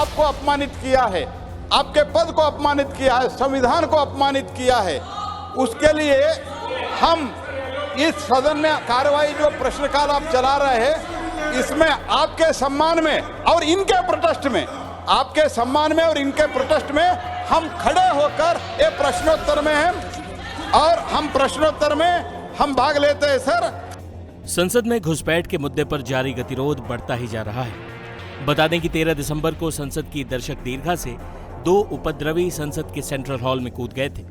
आपको अपमानित किया है, आपके पद को अपमानित किया है, संविधान को अपमानित किया है, उसके लिए हम इस सदन में कार्रवाई जो प्रश्नकाल आप चला रहे हैं, इसमें आपके सम्मान में और इनके प्रोटेस्ट में, आपके सम्मान में और इनके प्रोटेस्ट में हम खड़े होकर ये प्रश्नोत्तर में हैं और हम प्रश्नोत्तर में हम भाग लेते हैं सर। संसद में घुसपैठ के मुद्दे पर जारी गतिरोध बढ़ता ही जा रहा है। बता दें कि 13 दिसंबर को संसद की दर्शक दीर्घा से 2 उपद्रवी संसद के सेंट्रल हॉल में कूद गए थे।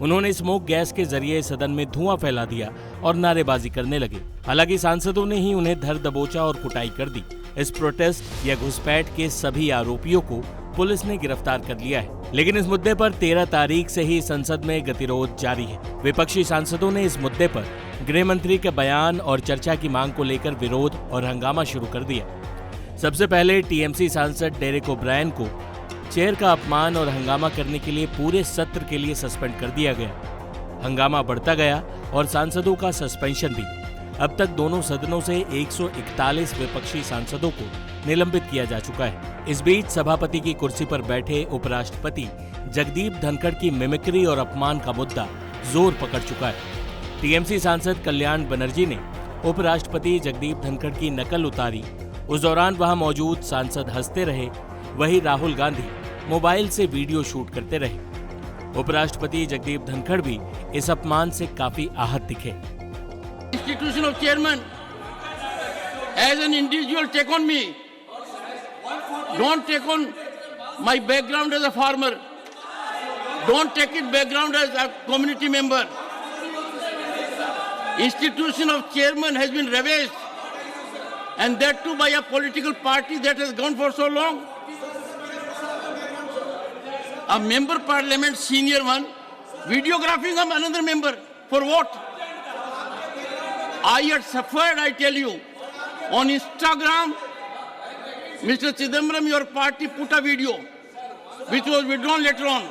उन्होंने स्मोक गैस के जरिए सदन में धुआं फैला दिया और नारेबाजी करने लगे। हालांकि सांसदों ने ही उन्हें धर दबोचा और कुटाई कर दी। इस प्रोटेस्ट या घुसपैठ के सभी आरोपियों को पुलिस ने गिरफ्तार कर लिया है, लेकिन इस मुद्दे पर 13 तारीख से ही संसद में गतिरोध जारी है। विपक्षी सांसदों ने इस मुद्दे पर गृह मंत्री के बयान और चर्चा की मांग को लेकर विरोध और हंगामा शुरू कर दिया। सबसे पहले टीएमसी सांसद डेरेक ओब्रायन को चेयर का अपमान और हंगामा करने के लिए पूरे सत्र के लिए सस्पेंड कर दिया गया। हंगामा बढ़ता गया और सांसदों का सस्पेंशन भी। अब तक दोनों सदनों से 141 विपक्षी सांसदों को निलंबित किया जा चुका है। इस बीच सभापति की कुर्सी पर बैठे उपराष्ट्रपति जगदीप धनखड़ की मिमिक्री और अपमान का मुद्दा जोर पकड़ चुका है। टीएमसी सांसद कल्याण बनर्जी ने उपराष्ट्रपति जगदीप धनखड़ की नकल उतारी। उस दौरान वहां मौजूद सांसद हंसते रहे, वहीं राहुल गांधी मोबाइल से वीडियो शूट करते रहे। उपराष्ट्रपति जगदीप धनखड़ भी इस अपमान से काफी आहत दिखे। Institution of chairman as an individual take on me. Don't take on my background as a farmer. Don't take it background as a community member. Institution of chairman has been ravaged, and that too by a political party that has gone for so long. A member parliament, senior one, videographing of another member. For what? I had suffered, I tell you, on Instagram. Mr. Chidambaram, your party put a video which was withdrawn later on.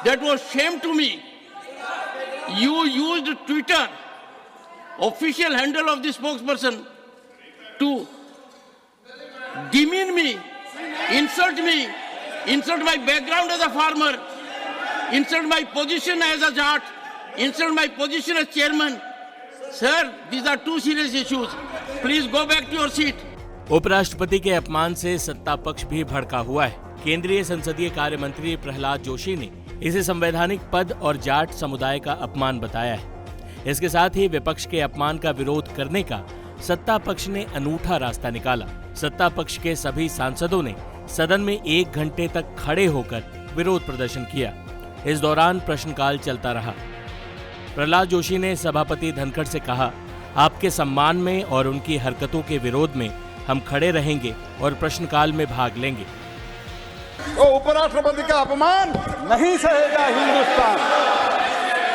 That was shame to me. You used Twitter, official handle of the spokesperson, to demean me, insult my background as a farmer, insult my position as a jat, insult my position as chairman. Sir, these are two serious issues. Please go back to your seat. उपराष्ट्रपति के अपमान से सत्ता पक्ष भी भड़का हुआ है। केंद्रीय संसदीय कार्य मंत्री प्रहलाद जोशी ने इसे संवैधानिक पद और जाट समुदाय का अपमान बताया है। इसके साथ ही विपक्ष के अपमान का विरोध करने का सत्ता पक्ष ने अनूठा रास्ता निकाला। सत्ता पक्ष के सभी सांसदों ने सदन में 1 घंटे तक खड़े होकर विरोध प्रदर्शन किया। इस दौरान प्रश्नकाल चलता रहा। प्रहलाद जोशी ने सभापति धनखड़ से कहा, आपके सम्मान में और उनकी हरकतों के विरोध में हम खड़े रहेंगे और प्रश्नकाल में भाग लेंगे। तो उपराष्ट्रपति का अपमान नहीं सहेगा हिंदुस्तान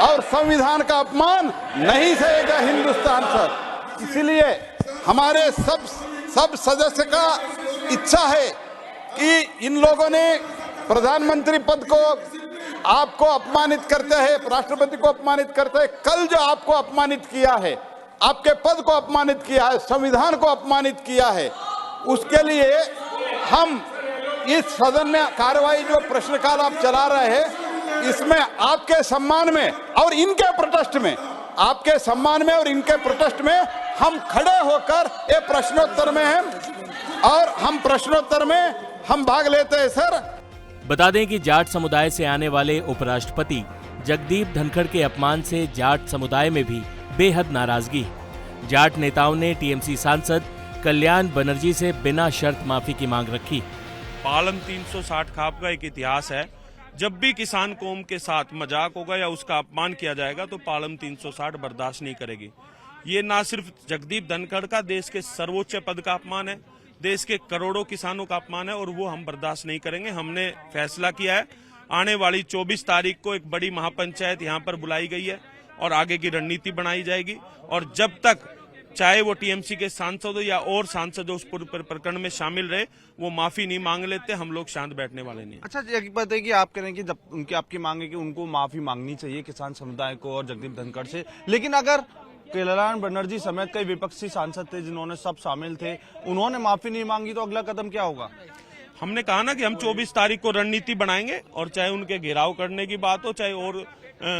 और संविधान का अपमान नहीं सहेगा हिंदुस्तान सर। इसीलिए हमारे सब सदस्य का इच्छा है कि इन लोगों ने प्रधानमंत्री पद को आपको अपमानित करते हैं, राष्ट्रपति को अपमानित करते हैं। कल जो आपको अपमानित किया है, आपके पद को अपमानित किया है, संविधान को अपमानित किया है, उसके लिए हम इस सदन में कार्रवाई जो प्रश्नकाल आप चला रहे हैं, इसमें आपके सम्मान में और इनके प्रोटेस्ट में, आपके सम्मान में और इनके प्रोटेस्ट में हम खड़े होकर ये प्रश्नोत्तर में हैं और हम प्रश्नोत्तर में हम भाग लेते हैं सर। बता दें कि जाट समुदाय से आने वाले उपराष्ट्रपति जगदीप धनखड़ के अपमान से जाट समुदाय में भी बेहद नाराजगी है। जाट नेताओं ने टीएमसी सांसद कल्याण बनर्जी से बिना शर्त माफी की मांग रखी। पालम 360 खाप का एक इतिहास है। जब भी किसान कौम के साथ मजाक होगा या उसका अपमान किया जाएगा तो पालम 360 बर्दाश्त नहीं करेगी। ये ना सिर्फ जगदीप धनखड़ का देश के सर्वोच्च पद का अपमान है, देश के करोड़ों किसानों का अपमान है और वो हम बर्दाश्त नहीं करेंगे। हमने फैसला किया है, आने वाली 24 तारीख को एक बड़ी महापंचायत यहाँ पर बुलाई गई है और आगे की रणनीति बनाई जाएगी। और जब तक चाहे वो टीएमसी के सांसद या और सांसद उस प्रकरण में शामिल रहे, वो माफी नहीं मांग लेते, हम लोग शांत बैठने वाले नहीं। अच्छा, एक बात है कि आप कह रहे हैं कि जब आपकी मांग है कि उनको माफी मांगनी चाहिए किसान समुदाय को और जगदीप धनखड़ से, लेकिन अगर कल्याण बनर्जी समेत कई विपक्षी सांसद थे जिन्होंने सब शामिल थे, उन्होंने माफी नहीं मांगी तो अगला कदम क्या होगा? हमने कहा ना कि हम 24 तारीख को रणनीति बनाएंगे, और चाहे उनके घेराव करने की बात हो, चाहे और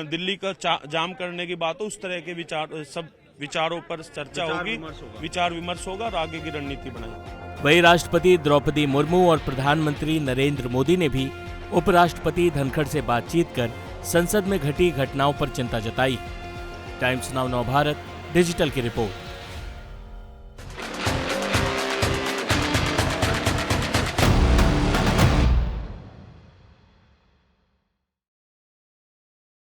दिल्ली का जाम करने की बात हो, उस तरह के सब विचारों पर चर्चा होगी, विचार विमर्श होगा और आगे की रणनीति बनाएंगे। वहीं राष्ट्रपति द्रौपदी मुर्मू और प्रधानमंत्री नरेंद्र मोदी ने भी उपराष्ट्रपति धनखड़ से बातचीत कर संसद में घटी घटनाओं पर चिंता जताई। टाइम्स नाउ नव भारत डिजिटल की रिपोर्ट।